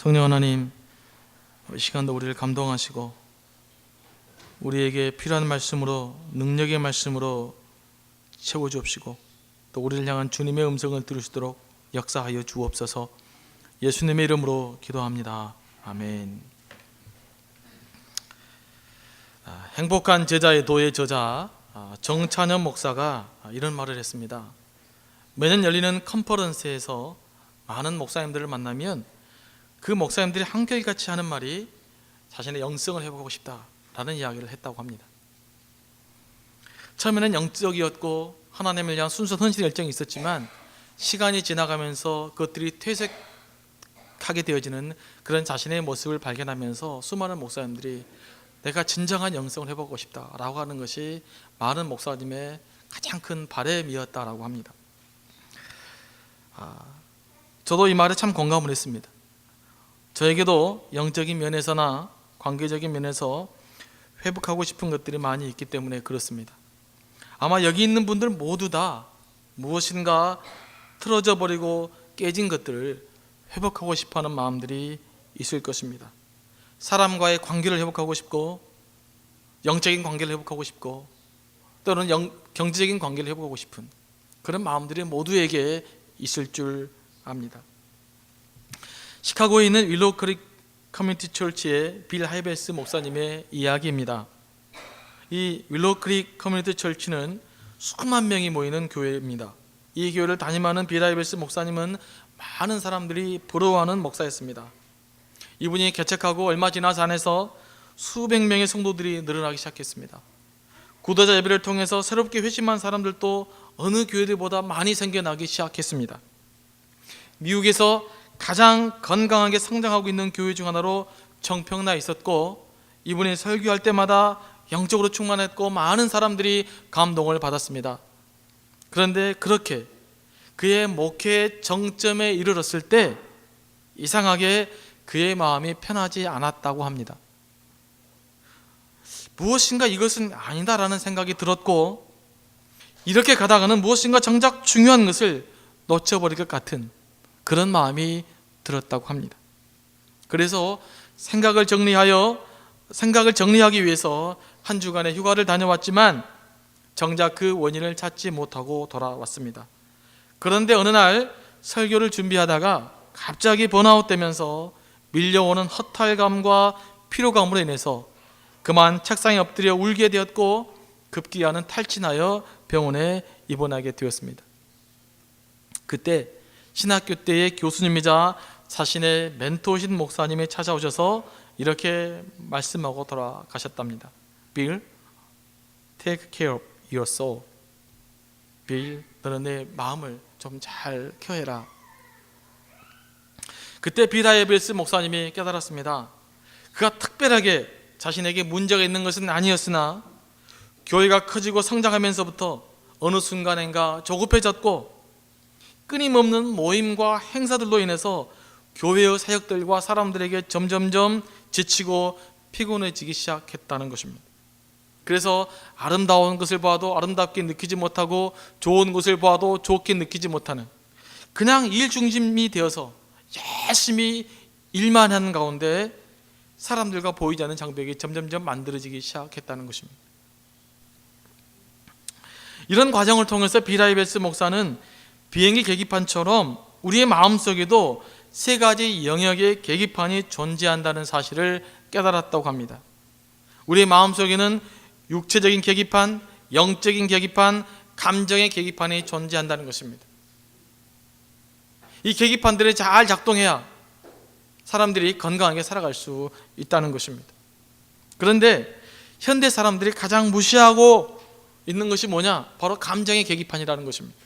성령 하나님, 이 시간도 우리를 감동하시고 우리에게 필요한 말씀으로, 능력의 말씀으로 채워주옵시고 또 우리를 향한 주님의 음성을 들으시도록 역사하여 주옵소서. 예수님의 이름으로 기도합니다. 아멘. 행복한 제자의 도의 저자 정찬현 목사가 이런 말을 했습니다. 매년 열리는 컨퍼런스에서 많은 목사님들을 만나면 그 목사님들이 한결같이 하는 말이 자신의 영성을 회복하고 싶다라는 이야기를 했다고 합니다. 처음에는 영적이었고 하나님을 향한 순수한 헌신의 열정이 있었지만 시간이 지나가면서 그것들이 퇴색하게 되어지는 그런 자신의 모습을 발견하면서 수많은 목사님들이 내가 진정한 영성을 회복하고 싶다라고 하는 것이 많은 목사님의 가장 큰 바람이었다라고 합니다. 저도 이 말에 참 공감을 했습니다. 저에게도 영적인 면에서나 관계적인 면에서 회복하고 싶은 것들이 많이 있기 때문에 그렇습니다. 아마 여기 있는 분들 모두 다 무엇인가 틀어져 버리고 깨진 것들을 회복하고 싶어하는 마음들이 있을 것입니다. 사람과의 관계를 회복하고 싶고, 영적인 관계를 회복하고 싶고, 또는 경제적인 관계를 회복하고 싶은 그런 마음들이 모두에게 있을 줄 압니다. 시카고에 있는 윌로우 크릭 커뮤니티 철치의 빌 하이베스 목사님의 이야기입니다. 이 윌로우 크릭 커뮤니티 철치는 수만 명이 모이는 교회입니다. 이 교회를 담임하는 빌 하이베스 목사님은 많은 사람들이 부러워하는 목사였습니다. 이분이 개척하고 얼마 지나지 않아서 수백 명의 성도들이 늘어나기 시작했습니다. 구도자 예배를 통해서 새롭게 회심한 사람들도 어느 교회들보다 많이 생겨나기 시작했습니다. 미국에서 가장 건강하게 성장하고 있는 교회 중 하나로 정평나에 있었고, 이분이 설교할 때마다 영적으로 충만했고 많은 사람들이 감동을 받았습니다. 그런데 그렇게 그의 목회의 정점에 이르렀을 때 이상하게 그의 마음이 편하지 않았다고 합니다. 무엇인가 이것은 아니다라는 생각이 들었고, 이렇게 가다가는 무엇인가 정작 중요한 것을 놓쳐버릴 것 같은 그런 마음이 들었다고 합니다. 그래서 생각을 정리하기 위해서 한 주간의 휴가를 다녀왔지만 정작 그 원인을 찾지 못하고 돌아왔습니다. 그런데 어느 날 설교를 준비하다가 갑자기 번아웃되면서 밀려오는 허탈감과 피로감으로 인해서 그만 책상에 엎드려 울게 되었고 급기야는 탈진하여 병원에 입원하게 되었습니다. 그때 신학교 때의 교수님이자 자신의 멘토신 목사님이 찾아오셔서 이렇게 말씀하고 돌아가셨답니다. Bill, take care of your soul. 빌, 너는 내 마음을 좀 잘 케어해라. 그때 빌 하이베스 목사님이 깨달았습니다. 그가 특별하게 자신에게 문제가 있는 것은 아니었으나 교회가 커지고 성장하면서부터 어느 순간인가 조급해졌고 끊임없는 모임과 행사들로 인해서 교회의 사역들과 사람들에게 점점점 지치고 피곤해지기 시작했다는 것입니다. 그래서 아름다운 것을 봐도 아름답게 느끼지 못하고 좋은 것을 봐도 좋게 느끼지 못하는, 그냥 일 중심이 되어서 열심히 일만 하는 가운데 사람들과 보이지 않는 장벽이 점점점 만들어지기 시작했다는 것입니다. 이런 과정을 통해서 빌 하이베스 목사는 비행기 계기판처럼 우리의 마음속에도 세 가지 영역의 계기판이 존재한다는 사실을 깨달았다고 합니다. 우리의 마음속에는 육체적인 계기판, 영적인 계기판, 감정의 계기판이 존재한다는 것입니다. 이 계기판들이 잘 작동해야 사람들이 건강하게 살아갈 수 있다는 것입니다. 그런데 현대 사람들이 가장 무시하고 있는 것이 뭐냐? 바로 감정의 계기판이라는 것입니다.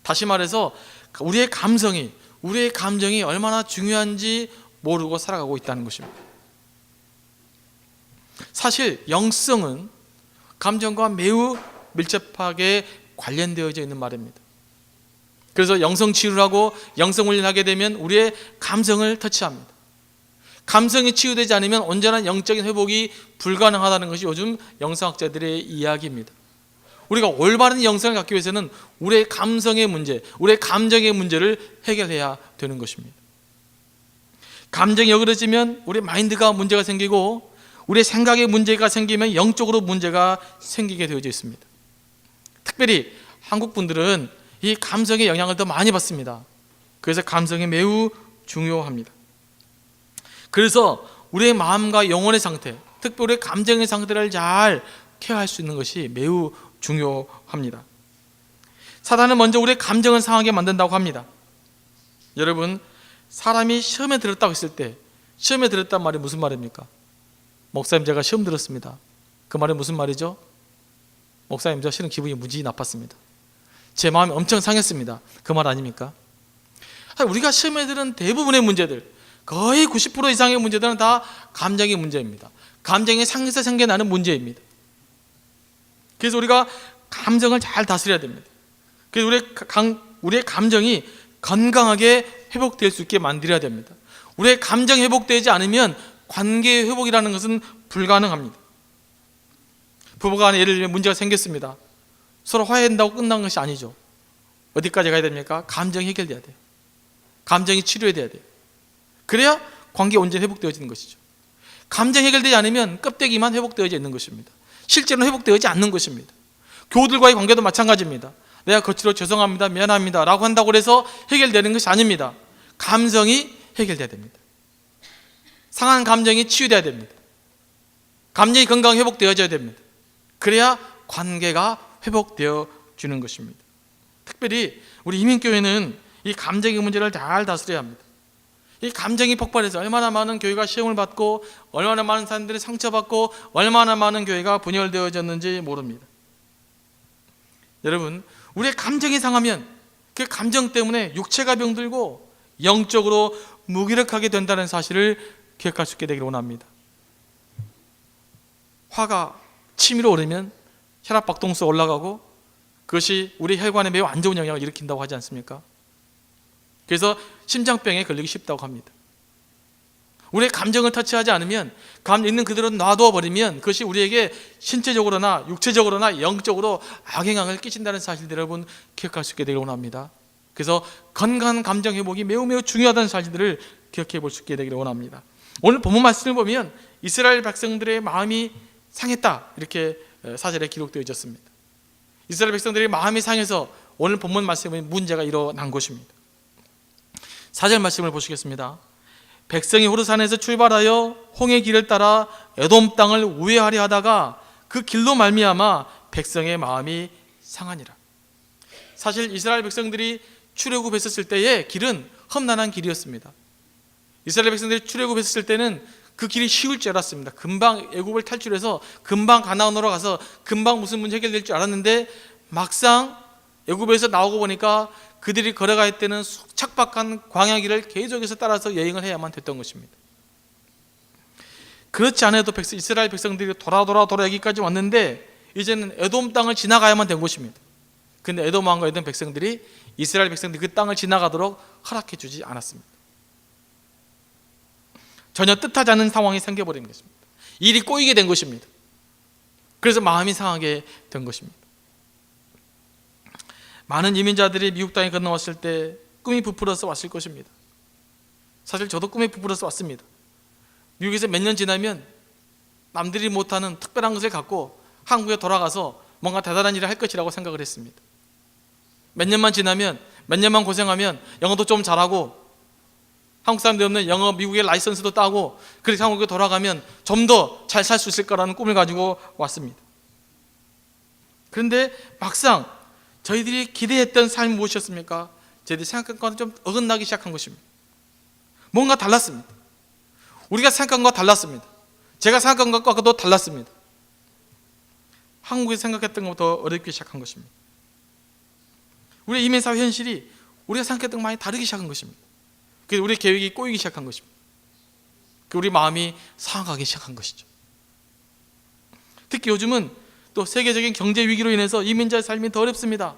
다시 말해서 우리의 감정이 얼마나 중요한지 모르고 살아가고 있다는 것입니다. 사실 영성은 감정과 매우 밀접하게 관련되어져 있는 말입니다. 그래서 영성 치유를 하고 영성 훈련하게 되면 우리의 감성을 터치합니다. 감성이 치유되지 않으면 언제나 영적인 회복이 불가능하다는 것이 요즘 영성학자들의 이야기입니다. 우리가 올바른 영성을 갖기 위해서는 우리의 감성의 문제, 우리의 감정의 문제를 해결해야 되는 것입니다. 감정이 어그러지면 우리 마인드가 문제가 생기고, 우리의 생각에 문제가 생기면 영적으로 문제가 생기게 되어져 있습니다. 특별히 한국 분들은 이 감성의 영향을 더 많이 받습니다. 그래서 감성이 매우 중요합니다. 그래서 우리의 마음과 영혼의 상태, 특별히 우리의 감정의 상태를 잘 케어할 수 있는 것이 매우 중요합니다. 사단은 먼저 우리의 감정을 상하게 만든다고 합니다. 여러분, 사람이 시험에 들었다고 했을 때, 시험에 들었단 말이 무슨 말입니까? 목사님, 제가 시험 들었습니다. 그 말이 무슨 말이죠? 목사님, 저 실은 기분이 무지 나빴습니다. 제 마음이 엄청 상했습니다. 그 말 아닙니까? 우리가 시험에 들은 대부분의 문제들, 거의 90% 이상의 문제들은 다 감정의 문제입니다. 감정이 상해서 생겨나는 문제입니다. 그래서 우리가 감정을 잘 다스려야 됩니다. 그래서 우리의 감정이 건강하게 회복될 수 있게 만들어야 됩니다. 우리의 감정이 회복되지 않으면 관계의 회복이라는 것은 불가능합니다. 부부간에 예를 들면 문제가 생겼습니다. 서로 화해한다고 끝난 것이 아니죠. 어디까지 가야 됩니까? 감정이 해결돼야 돼요. 감정이 치료돼야 돼요. 그래야 관계가 온전히 회복되어지는 것이죠. 감정이 해결되지 않으면 껍데기만 회복되어져 있는 것입니다. 실제로는 회복되어지지 않는 것입니다. 교우들과의 관계도 마찬가지입니다. 내가 거칠어 죄송합니다, 미안합니다 라고 한다고 해서 해결되는 것이 아닙니다. 감성이 해결돼야 됩니다. 상한 감정이 치유돼야 됩니다. 감정이 건강히 회복되어져야 됩니다. 그래야 관계가 회복되어지는 것입니다. 특별히 우리 이민교회는 이 감정의 문제를 잘 다스려야 합니다. 이 감정이 폭발해서 얼마나 많은 교회가 시험을 받고, 얼마나 많은 사람들이 상처받고, 얼마나 많은 교회가 분열되어졌는지 모릅니다. 여러분, 우리의 감정이 상하면 그 감정 때문에 육체가 병들고 영적으로 무기력하게 된다는 사실을 기억할 수 있게 되기를 원합니다. 화가 치밀어 오르면 혈압 박동수가 올라가고, 그것이 우리 혈관에 매우 안 좋은 영향을 일으킨다고 하지 않습니까? 그래서 심장병에 걸리기 쉽다고 합니다. 우리의 감정을 터치하지 않으면, 감정 있는 그대로 놔두어 버리면 그것이 우리에게 신체적으로나 육체적으로나 영적으로 악영향을 끼친다는 사실들 여러분 기억할 수 있게 되기를 원합니다. 그래서 건강한 감정 회복이 매우 중요하다는 사실들을 기억해 볼 수 있게 되기를 원합니다. 오늘 본문 말씀을 보면 이스라엘 백성들의 마음이 상했다, 이렇게 사절에 기록되어 있었습니다. 이스라엘 백성들의 마음이 상해서 오늘 본문 말씀에 문제가 일어난 것입니다. 4절 말씀을 보시겠습니다. 백성이 호르산에서 출발하여 홍해 길을 따라 에돔 땅을 우회하려 하다가 그 길로 말미암아 백성의 마음이 상하니라. 사실 이스라엘 백성들이 출애굽했었을 때의 길은 험난한 길이었습니다. 이스라엘 백성들이 출애굽했을 때는 그 길이 쉬울 줄 알았습니다. 금방 애굽을 탈출해서 금방 가나안으로 가서 금방 무슨 문제 해결될 줄 알았는데, 막상 애굽에서 나오고 보니까 그들이 걸어갈 때는 척박한 광야길을 계속해서 따라서 여행을 해야만 됐던 것입니다. 그렇지 않아도 이스라엘 백성들이 돌아 여기까지 왔는데 이제는 에돔 땅을 지나가야만 된 것입니다. 그런데 에돔 왕과 에돔 백성들이 이스라엘 백성들이 그 땅을 지나가도록 허락해 주지 않았습니다. 전혀 뜻하지 않은 상황이 생겨버린 것입니다. 일이 꼬이게 된 것입니다. 그래서 마음이 상하게 된 것입니다. 많은 이민자들이 미국 땅에 건너왔을 때 꿈이 부풀어서 왔을 것입니다. 사실 저도 꿈이 부풀어서 왔습니다. 미국에서 몇 년 지나면 남들이 못하는 특별한 것을 갖고 한국에 돌아가서 뭔가 대단한 일을 할 것이라고 생각을 했습니다. 몇 년만 지나면, 몇 년만 고생하면 영어도 좀 잘하고, 한국 사람들이 없는 영어 미국의 라이선스도 따고, 그렇게 한국에 돌아가면 좀 더 잘 살 수 있을 거라는 꿈을 가지고 왔습니다. 그런데 막상 저희들이 기대했던 삶이 무엇이었습니까? 저희들이 생각한 것과는 좀 어긋나기 시작한 것입니다. 뭔가 달랐습니다. 우리가 생각한 것과 달랐습니다. 제가 생각한 것과도 달랐습니다. 한국에서 생각했던 것보다 어렵기 시작한 것입니다. 우리 이민사회 현실이 우리가 생각했던 것 많이 다르기 시작한 것입니다. 그래서 우리 계획이 꼬이기 시작한 것입니다. 우리 마음이 상하기 시작한 것이죠. 특히 요즘은 또 세계적인 경제 위기로 인해서 이민자의 삶이 더 어렵습니다.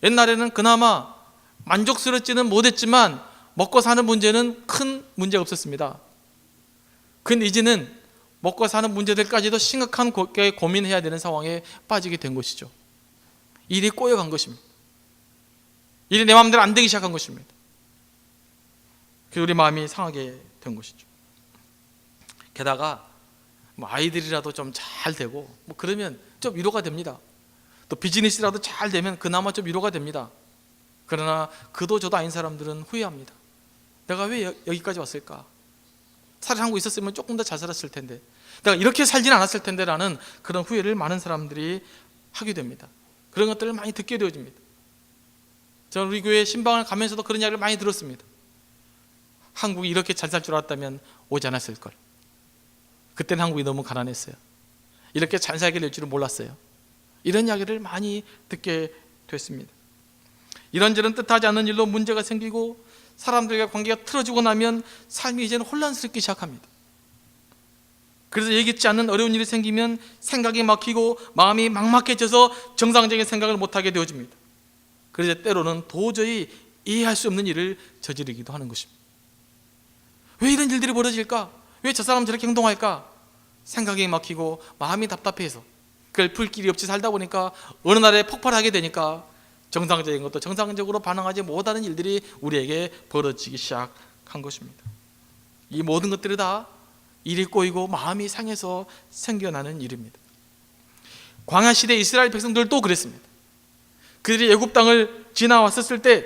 옛날에는 그나마 만족스럽지는 못했지만 먹고 사는 문제는 큰 문제가 없었습니다. 그런데 이제는 먹고 사는 문제들까지도 심각한 고민해야 되는 상황에 빠지게 된 것이죠. 일이 꼬여간 것입니다. 일이 내 마음대로 안 되기 시작한 것입니다. 그래서 우리 마음이 상하게 된 것이죠. 게다가 뭐 아이들이라도 좀 잘 되고 뭐 그러면 좀 위로가 됩니다. 또 비즈니스라도 잘 되면 그나마 좀 위로가 됩니다. 그러나 그도 저도 아닌 사람들은 후회합니다. 내가 왜 여기까지 왔을까? 차라리 한국에 있었으면 조금 더 잘 살았을 텐데, 내가 이렇게 살지는 않았을 텐데 라는 그런 후회를 많은 사람들이 하게 됩니다. 그런 것들을 많이 듣게 되어집니다. 저는 우리 교회 신방을 가면서도 그런 이야기를 많이 들었습니다. 한국이 이렇게 잘 살 줄 알았다면 오지 않았을 걸. 그때는 한국이 너무 가난했어요. 이렇게 잘 살게 될 줄은 몰랐어요. 이런 이야기를 많이 듣게 됐습니다. 이런저런 뜻하지 않는 일로 문제가 생기고 사람들과 관계가 틀어지고 나면 삶이 이제는 혼란스럽기 시작합니다. 그래서 예기치 않는 어려운 일이 생기면 생각이 막히고 마음이 막막해져서 정상적인 생각을 못하게 되어집니다. 그래서 때로는 도저히 이해할 수 없는 일을 저지르기도 하는 것입니다. 왜 이런 일들이 벌어질까? 왜 저 사람 저렇게 행동할까? 생각이 막히고 마음이 답답해서 그걸 풀 길이 없이 살다 보니까 어느 날에 폭발하게 되니까 정상적인 것도 정상적으로 반응하지 못하는 일들이 우리에게 벌어지기 시작한 것입니다. 이 모든 것들이 다 일이 꼬이고 마음이 상해서 생겨나는 일입니다. 광야 시대 이스라엘 백성들도 그랬습니다. 그들이 애굽 땅을 지나왔었을 때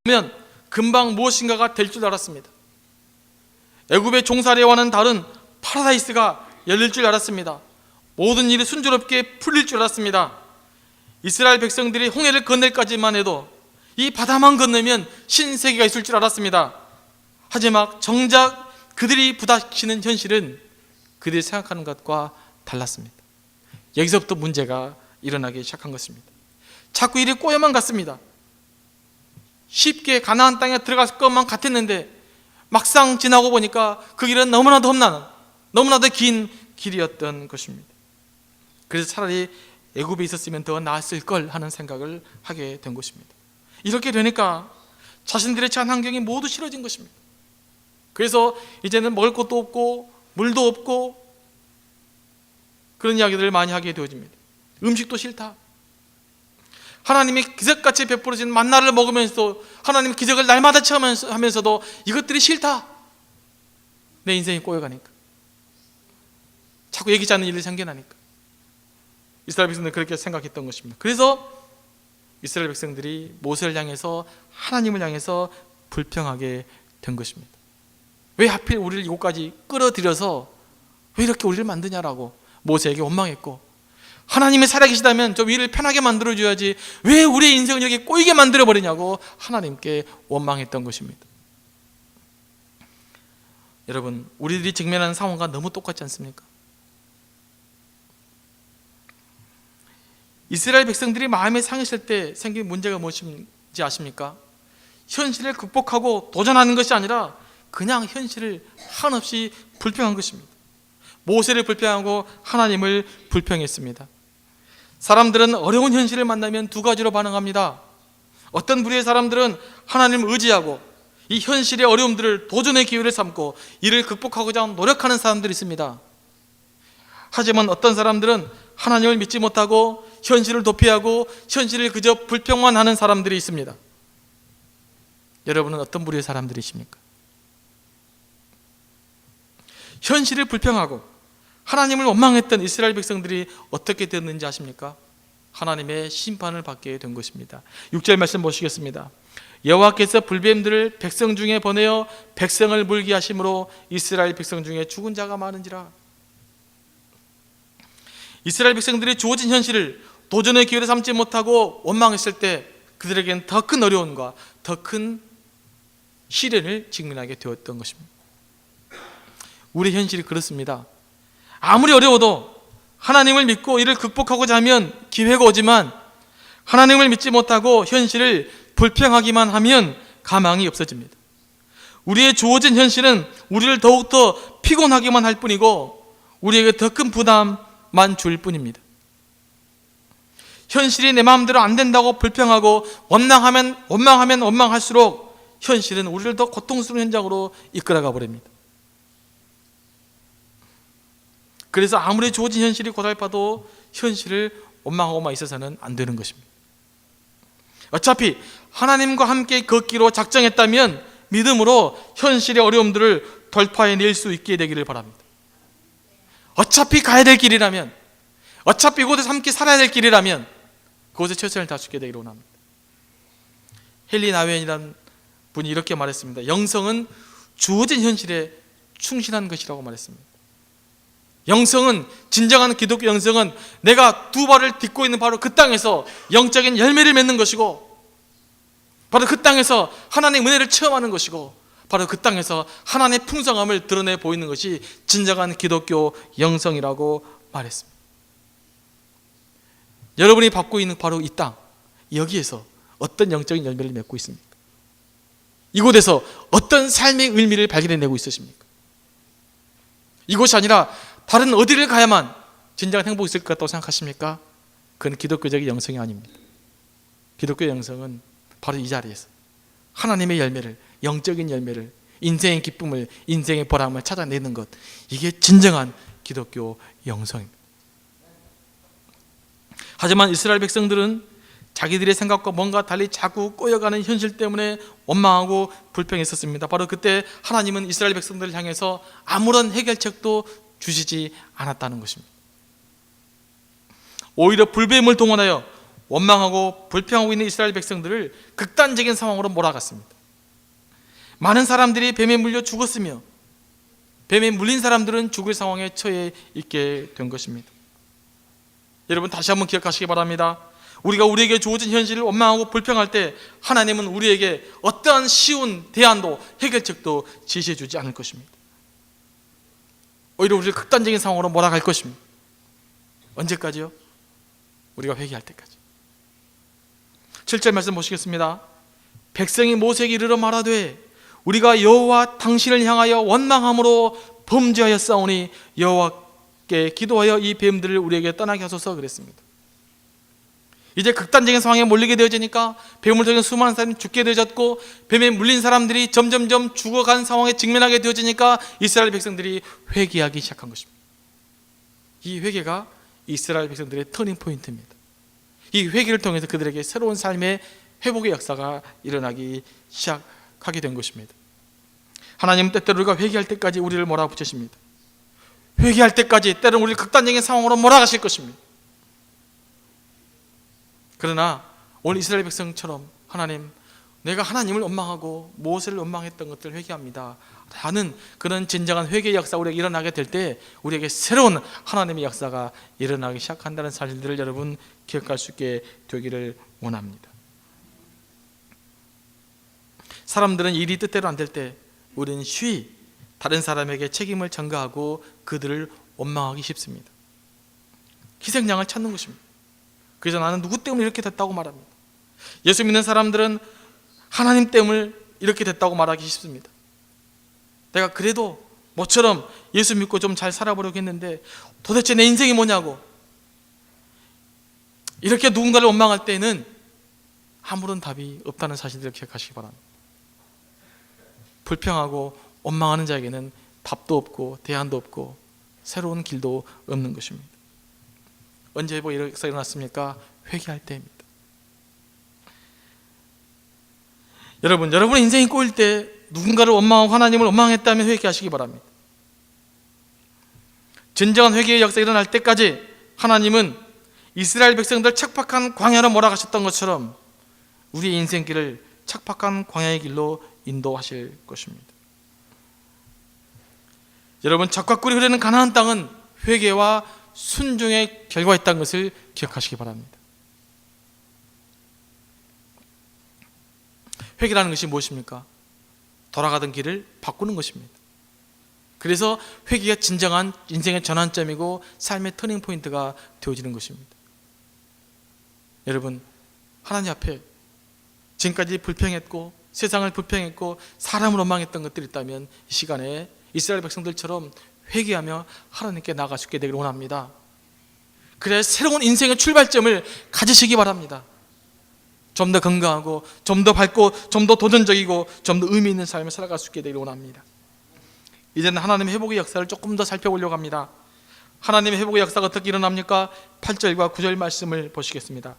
보면 금방 무엇인가가 될 줄 알았습니다. 애굽의 종살이와는 다른 파라다이스가 열릴 줄 알았습니다. 모든 일이 순조롭게 풀릴 줄 알았습니다. 이스라엘 백성들이 홍해를 건널까지만 해도 이 바다만 건너면 신세계가 있을 줄 알았습니다. 하지만 정작 그들이 부닥치는 현실은 그들이 생각하는 것과 달랐습니다. 여기서부터 문제가 일어나기 시작한 것입니다. 자꾸 일이 꼬여만 갔습니다. 쉽게 가나안 땅에 들어갈 것만 같았는데 막상 지나고 보니까 그 길은 너무나도 험난한, 너무나도 긴 길이었던 것입니다. 그래서 차라리 애굽에 있었으면 더 나았을 걸 하는 생각을 하게 된 것입니다. 이렇게 되니까 자신들의 처한 환경이 모두 싫어진 것입니다. 그래서 이제는 먹을 것도 없고 물도 없고 그런 이야기들을 많이 하게 되어집니다. 음식도 싫다. 하나님이 기적같이 베풀어진 만나를 먹으면서도 하나님 기적을 날마다 체험하면서도 이것들이 싫다. 내 인생이 꼬여가니까, 자꾸 얘기지 않는 일이 생겨나니까 이스라엘 백성들은 그렇게 생각했던 것입니다. 그래서 이스라엘 백성들이 모세를 향해서, 하나님을 향해서 불평하게 된 것입니다. 왜 하필 우리를 이곳까지 끌어들여서 왜 이렇게 우리를 만드냐라고 모세에게 원망했고, 하나님이 살아계시다면 저 위를 편하게 만들어줘야지 왜 우리의 인생을 이렇게 꼬이게 만들어버리냐고 하나님께 원망했던 것입니다. 여러분, 우리들이 직면하는 상황과 너무 똑같지 않습니까? 이스라엘 백성들이 마음에 상했을 때 생긴 문제가 무엇인지 아십니까? 현실을 극복하고 도전하는 것이 아니라 그냥 현실을 한없이 불평한 것입니다. 모세를 불평하고 하나님을 불평했습니다. 사람들은 어려운 현실을 만나면 두 가지로 반응합니다. 어떤 부류의 사람들은 하나님을 의지하고 이 현실의 어려움들을 도전의 기회를 삼고 이를 극복하고자 노력하는 사람들이 있습니다. 하지만 어떤 사람들은 하나님을 믿지 못하고 현실을 도피하고 현실을 그저 불평만 하는 사람들이 있습니다. 여러분은 어떤 부류의 사람들이십니까? 현실을 불평하고 하나님을 원망했던 이스라엘 백성들이 어떻게 됐는지 아십니까? 하나님의 심판을 받게 된 것입니다. 6절 말씀 보시겠습니다. 여호와께서 불뱀들을 백성 중에 보내어 백성을 물게 하심으로 이스라엘 백성 중에 죽은 자가 많은지라. 이스라엘 백성들이 주어진 현실을 도전의 기회를 삼지 못하고 원망했을 때 그들에게는 더 큰 어려움과 더 큰 시련을 직면하게 되었던 것입니다. 우리 현실이 그렇습니다. 아무리 어려워도 하나님을 믿고 이를 극복하고자 하면 기회가 오지만 하나님을 믿지 못하고 현실을 불평하기만 하면 가망이 없어집니다. 우리의 주어진 현실은 우리를 더욱더 피곤하기만 할 뿐이고 우리에게 더 큰 부담만 줄 뿐입니다. 현실이 내 마음대로 안 된다고 불평하고 원망하면 원망할수록 현실은 우리를 더 고통스러운 현장으로 이끌어가 버립니다. 그래서 아무리 주어진 현실이 고달파도 현실을 원망하고만 있어서는 안 되는 것입니다. 어차피 하나님과 함께 걷기로 작정했다면 믿음으로 현실의 어려움들을 돌파해낼 수 있게 되기를 바랍니다. 어차피 가야 될 길이라면, 어차피 이곳에서 함께 살아야 될 길이라면 그곳에 최선을 다하게 되기를 원합니다. 헨리 나웬이라는 분이 이렇게 말했습니다. 영성은 주어진 현실에 충실한 것이라고 말했습니다. 영성은, 진정한 기독교 영성은 내가 두 발을 딛고 있는 바로 그 땅에서 영적인 열매를 맺는 것이고, 바로 그 땅에서 하나님의 은혜를 체험하는 것이고, 바로 그 땅에서 하나님의 풍성함을 드러내 보이는 것이 진정한 기독교 영성이라고 말했습니다. 여러분이 받고 있는 바로 이 땅, 여기에서 어떤 영적인 열매를 맺고 있습니까? 이곳에서 어떤 삶의 의미를 발견해내고 있으십니까? 이곳이 아니라 다른 어디를 가야만 진정한 행복이 있을 것 같다고 생각하십니까? 그건 기독교적인 영성이 아닙니다. 기독교 영성은 바로 이 자리에서 하나님의 열매를, 영적인 열매를, 인생의 기쁨을, 인생의 보람을 찾아내는 것, 이게 진정한 기독교 영성입니다. 하지만 이스라엘 백성들은 자기들의 생각과 뭔가 달리 자꾸 꼬여가는 현실 때문에 원망하고 불평했었습니다. 바로 그때 하나님은 이스라엘 백성들을 향해서 아무런 해결책도 주시지 않았다는 것입니다. 오히려 불뱀을 동원하여 원망하고 불평하고 있는 이스라엘 백성들을 극단적인 상황으로 몰아갔습니다. 많은 사람들이 뱀에 물려 죽었으며 뱀에 물린 사람들은 죽을 상황에 처해 있게 된 것입니다. 여러분, 다시 한번 기억하시기 바랍니다. 우리가 우리에게 주어진 현실을 원망하고 불평할 때 하나님은 우리에게 어떠한 쉬운 대안도 해결책도 제시해 주지 않을 것입니다. 오히려 우리를 극단적인 상황으로 몰아갈 것입니다. 언제까지요? 우리가 회개할 때까지. 7절 말씀 보시겠습니다. 백성이 모세에게 이르러 말하되 우리가 여호와 당신을 향하여 원망함으로 범죄하였사오니 여호와께 기도하여 이 뱀들을 우리에게 떠나게 하소서 그랬습니다. 이제 극단적인 상황에 몰리게 되어지니까 뱀을 통해 수많은 사람이 죽게 되어졌고 뱀에 물린 사람들이 점점점 죽어간 상황에 직면하게 되어지니까 이스라엘 백성들이 회개하기 시작한 것입니다. 이 회개가 이스라엘 백성들의 터닝 포인트입니다. 이 회개를 통해서 그들에게 새로운 삶의 회복의 역사가 일어나기 시작하게 된 것입니다. 하나님은 때때로 우리가 회개할 때까지 우리를 몰아붙이십니다. 회개할 때까지 때로는 우리를 극단적인 상황으로 몰아가실 것입니다. 그러나 오늘 이스라엘 백성처럼 하나님, 내가 하나님을 원망하고 모세를 원망했던 것들을 회개합니다 라는 그런 진정한 회개의 역사가 우리에게 일어나게 될 때 우리에게 새로운 하나님의 역사가 일어나기 시작한다는 사실들을 여러분 기억할 수 있게 되기를 원합니다. 사람들은 일이 뜻대로 안 될 때 우리는 쉬이 다른 사람에게 책임을 전가하고 그들을 원망하기 쉽습니다. 희생양을 찾는 것입니다. 그래서 나는 누구 때문에 이렇게 됐다고 말합니다. 예수 믿는 사람들은 하나님 때문에 이렇게 됐다고 말하기 쉽습니다. 내가 그래도 모처럼 예수 믿고 좀 잘 살아보려고 했는데 도대체 내 인생이 뭐냐고, 이렇게 누군가를 원망할 때는 아무런 답이 없다는 사실들을 기억하시기 바랍니다. 불평하고 원망하는 자에게는 답도 없고 대안도 없고 새로운 길도 없는 것입니다. 언제 회복이 일어났습니까? 회개할 때입니다. 여러분의 인생이 꼬일 때 누군가를 원망하고 하나님을 원망했다면 회개하시기 바랍니다. 진정한 회개의 역사가 일어날 때까지 하나님은 이스라엘 백성들 척박한 광야로 몰아가셨던 것처럼 우리의 인생길을 척박한 광야의 길로 인도하실 것입니다. 여러분, 적과 꿀이 흐르는 가나안 땅은 회개와 순종의 결과였다는 것을 기억하시기 바랍니다. 회개라는 것이 무엇입니까? 돌아가던 길을 바꾸는 것입니다. 그래서 회개가 진정한 인생의 전환점이고 삶의 터닝 포인트가 되어지는 것입니다. 여러분, 하나님 앞에 지금까지 불평했고 세상을 불평했고 사람을 원망했던 것들이 있다면 이 시간에 이스라엘 백성들처럼 회개하며 하나님께 나아갈 수 있게 되기를 원합니다. 그래야 새로운 인생의 출발점을 가지시기 바랍니다. 좀 더 건강하고 좀 더 밝고 좀 더 도전적이고 좀 더 의미 있는 삶을 살아갈 수 있게 되기를 원합니다. 이제는 하나님의 회복의 역사를 조금 더 살펴보려고 합니다. 하나님의 회복의 역사가 어떻게 일어납니까? 8절과 9절 말씀을 보시겠습니다.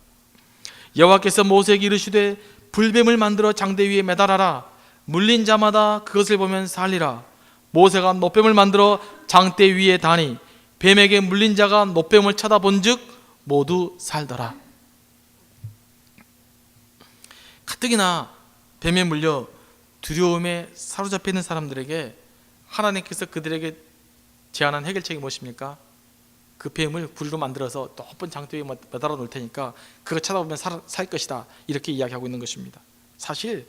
여호와께서 모세에게 이르시되 불뱀을 만들어 장대 위에 매달아라. 물린 자마다 그것을 보면 살리라. 모세가 놋뱀을 만들어 장대 위에 다니 뱀에게 물린 자가 놋뱀을 쳐다본즉 모두 살더라. 가뜩이나 뱀에 물려 두려움에 사로잡혀 있는 사람들에게 하나님께서 그들에게 제안한 해결책이 무엇입니까? 그 뱀을 구리로 만들어서 높은 장대 위에 매달아 놓을 테니까 그거 쳐다보면 살 것이다, 이렇게 이야기하고 있는 것입니다. 사실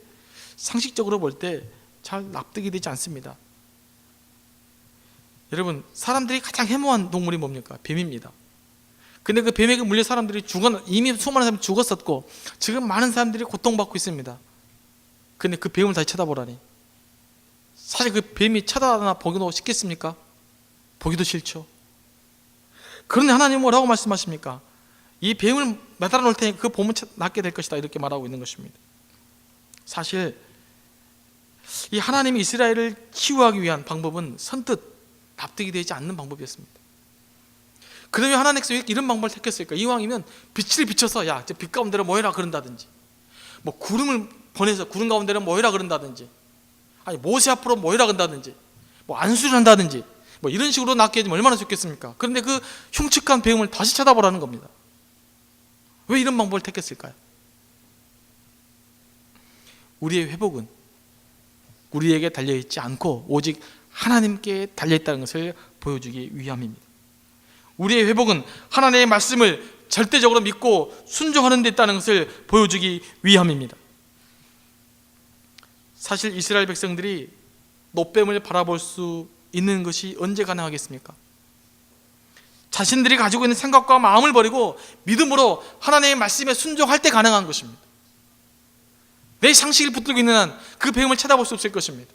상식적으로 볼 때 잘 납득이 되지 않습니다. 여러분, 사람들이 가장 해모한 동물이 뭡니까? 뱀입니다. 근데 그 뱀에게 물려 사람들이 이미 수많은 사람이 죽었었고 지금 많은 사람들이 고통받고 있습니다. 근데 그 뱀을 다시 쳐다보라니, 사실 그 뱀이 쳐다보나 보기도 싫겠습니까? 보기도 싫죠. 그런데 하나님은 뭐라고 말씀하십니까? 이 뱀을 매달아 놓을 테니 그 봄은 낫게 될 것이다, 이렇게 말하고 있는 것입니다. 사실 이 하나님이 이스라엘을 치유하기 위한 방법은 선뜻 납득이 되지 않는 방법이었습니다. 그러면 하나님께서 왜 이런 방법을 택했을까? 이왕이면 빛을 비춰서 야, 빛 가운데로 모여라 그런다든지, 뭐 구름을 보내서 구름 가운데로 모여라 그런다든지, 아니 모세 앞으로 모여라 그런다든지, 뭐 안수를 한다든지, 뭐 이런 식으로 낫게 해주면 얼마나 좋겠습니까? 그런데 그 흉측한 뱀을 다시 쳐다보라는 겁니다. 왜 이런 방법을 택했을까요? 우리의 회복은 우리에게 달려있지 않고 오직 하나님께 달려있다는 것을 보여주기 위함입니다. 우리의 회복은 하나님의 말씀을 절대적으로 믿고 순종하는 데 있다는 것을 보여주기 위함입니다. 사실 이스라엘 백성들이 놋뱀을 바라볼 수 있는 것이 언제 가능하겠습니까? 자신들이 가지고 있는 생각과 마음을 버리고 믿음으로 하나님의 말씀에 순종할 때 가능한 것입니다. 내 상식을 붙들고 있는 한 그 뱀을 쳐다볼 수 없을 것입니다.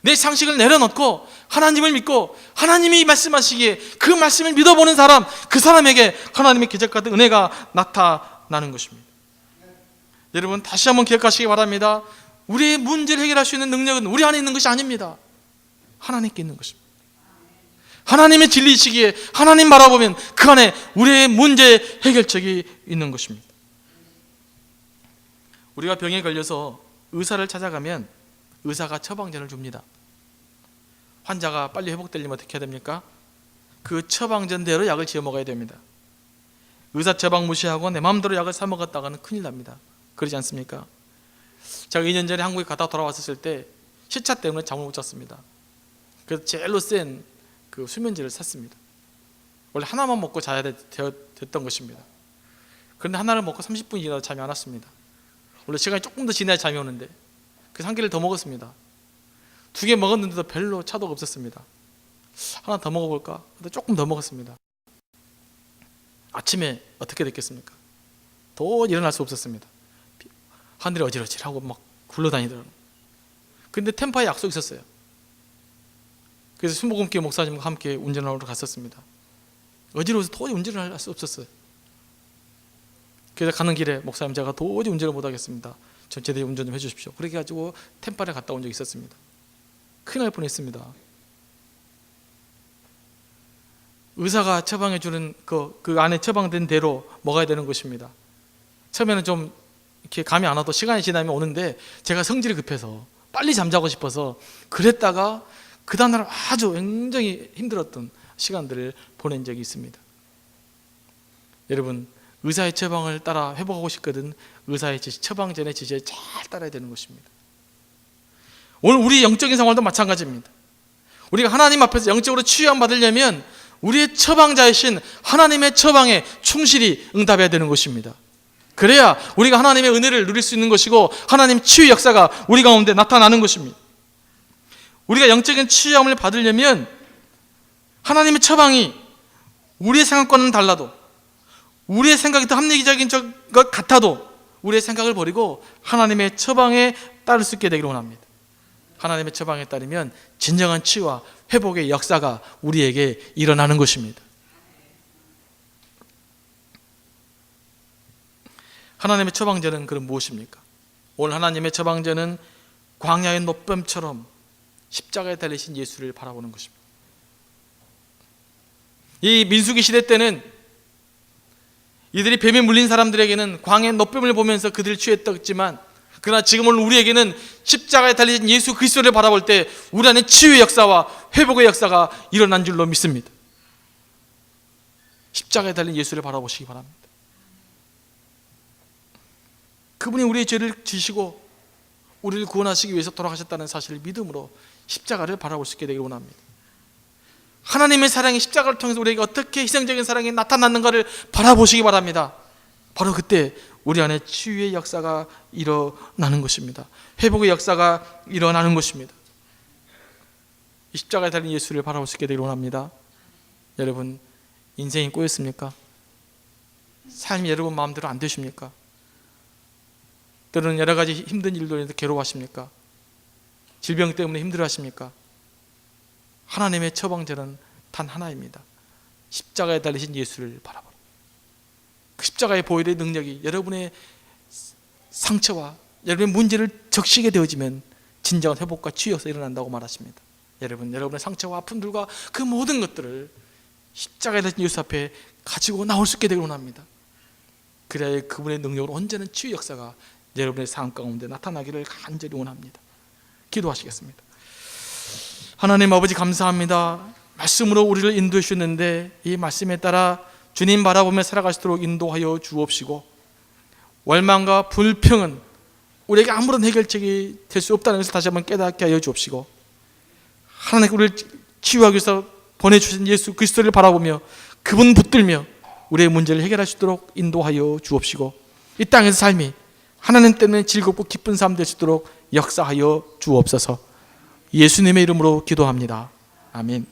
내 상식을 내려놓고 하나님을 믿고 하나님이 말씀하시기에 그 말씀을 믿어보는 사람, 그 사람에게 하나님의 기적같은 은혜가 나타나는 것입니다. 여러분, 다시 한번 기억하시기 바랍니다. 우리의 문제를 해결할 수 있는 능력은 우리 안에 있는 것이 아닙니다. 하나님께 있는 것입니다. 하나님의 진리이시기에 하나님 바라보면 그 안에 우리의 문제 해결책이 있는 것입니다. 우리가 병에 걸려서 의사를 찾아가면 의사가 처방전을 줍니다. 환자가 빨리 회복되려면 어떻게 해야 됩니까? 그 처방전대로 약을 지어 먹어야 됩니다. 의사 처방 무시하고 내 마음대로 약을 사 먹었다가는 큰일 납니다. 그러지 않습니까? 제가 2년 전에 한국에 갔다 돌아왔을 때 시차 때문에 잠을 못 잤습니다. 그래서 제일로 센 그 수면제를 샀습니다. 원래 하나만 먹고 자야 됐던 것입니다. 그런데 하나를 먹고 30분 지나도 잠이 안 왔습니다. 원래 시간이 조금 더 지나야 잠이 오는데 그래서 한 개를 더 먹었습니다. 2개 먹었는데도 별로 차도가 없었습니다. 하나 더 먹어볼까? 근데 조금 더 먹었습니다. 아침에 어떻게 됐겠습니까? 도저히 일어날 수 없었습니다. 하늘이 어지러지하고 막 굴러다니더라고요. 근데 템파에 약속이 있었어요. 그래서 순복음교회 목사님과 함께 운전하러 갔었습니다. 어지러워서 도저히 운전을 할 수 없었어요. 그래서 가는 길에 목사님, 제가 도저히 운전을 못하겠습니다. 저 제대로 운전 좀 해주십시오. 그렇게 해가지고 템파에 갔다 온 적이 있었습니다. 큰일 날 뻔했습니다. 의사가 처방해주는 그 안에 처방된 대로 먹어야 되는 것입니다. 처음에는 좀 이렇게 감이 안 와도 시간이 지나면 오는데 제가 성질이 급해서 빨리 잠자고 싶어서 그랬다가 그 다음날 아주 굉장히 힘들었던 시간들을 보낸 적이 있습니다. 여러분, 의사의 처방을 따라 회복하고 싶거든 의사의 지시, 처방전의 지시에 잘 따라야 되는 것입니다. 오늘 우리 영적인 생활도 마찬가지입니다. 우리가 하나님 앞에서 영적으로 치유함 받으려면 우리의 처방자이신 하나님의 처방에 충실히 응답해야 되는 것입니다. 그래야 우리가 하나님의 은혜를 누릴 수 있는 것이고 하나님 치유 역사가 우리 가운데 나타나는 것입니다. 우리가 영적인 치유함을 받으려면 하나님의 처방이 우리의 생각과는 달라도, 우리의 생각이 더 합리적인 것 같아도 우리의 생각을 버리고 하나님의 처방에 따를 수 있게 되기를 원합니다. 하나님의 처방에 따르면 진정한 치유와 회복의 역사가 우리에게 일어나는 것입니다. 하나님의 처방전은 그럼 무엇입니까? 오늘 하나님의 처방전은 광야의 놋뱀처럼 십자가에 달리신 예수를 바라보는 것입니다. 이 민수기 시대 때는 이들이 뱀에 물린 사람들에게는 광야의 노뱀을 보면서 그들을 취했었지만, 그러나 지금은 우리에게는 십자가에 달리신 예수 그리스도를 바라볼 때 우리 안에 치유의 역사와 회복의 역사가 일어난 줄로 믿습니다. 십자가에 달린 예수를 바라보시기 바랍니다. 그분이 우리의 죄를 지시고 우리를 구원하시기 위해서 돌아가셨다는 사실을 믿음으로 십자가를 바라볼 수 있게 되기를 원합니다. 하나님의 사랑이 십자가를 통해서 우리에게 어떻게 희생적인 사랑이 나타났는가를 바라보시기 바랍니다. 바로 그때 우리 안에 치유의 역사가 일어나는 것입니다. 회복의 역사가 일어나는 것입니다. 이 십자가에 달린 예수를 바라볼 수 있게 되기를 원합니다. 여러분, 인생이 꼬였습니까? 삶이 여러분 마음대로 안 되십니까? 때로는 여러 가지 힘든 일로 인해서 괴로워하십니까? 질병 때문에 힘들어하십니까? 하나님의 처방전은 단 하나입니다. 십자가에 달리신 예수를 바라보라. 그 십자가의 보혈의 능력이 여러분의 상처와 여러분의 문제를 적시게 되어지면 진정한 회복과 치유가 일어난다고 말하십니다. 여러분의 상처와 아픔들과 그 모든 것들을 십자가에 달린 예수 앞에 가지고 나올 수 있게 되길 원합니다. 그래야 그분의 능력으로 언제는 치유 역사가 여러분의 삶 가운데 나타나기를 간절히 원합니다. 기도하시겠습니다. 하나님 아버지, 감사합니다. 말씀으로 우리를 인도해 주셨는데 이 말씀에 따라 주님 바라보며 살아갈 수 있도록 인도하여 주옵시고, 원망과 불평은 우리에게 아무런 해결책이 될 수 없다는 것을 다시 한번 깨닫게 하여 주옵시고, 하나님 우리를 치유하기 위해서 보내주신 예수 그리스도를 바라보며 그분 붙들며 우리의 문제를 해결할 수 있도록 인도하여 주옵시고, 이 땅에서 삶이 하나님 때문에 즐겁고 기쁜 삶 될 수 있도록 역사하여 주옵소서. 예수님의 이름으로 기도합니다. 아멘.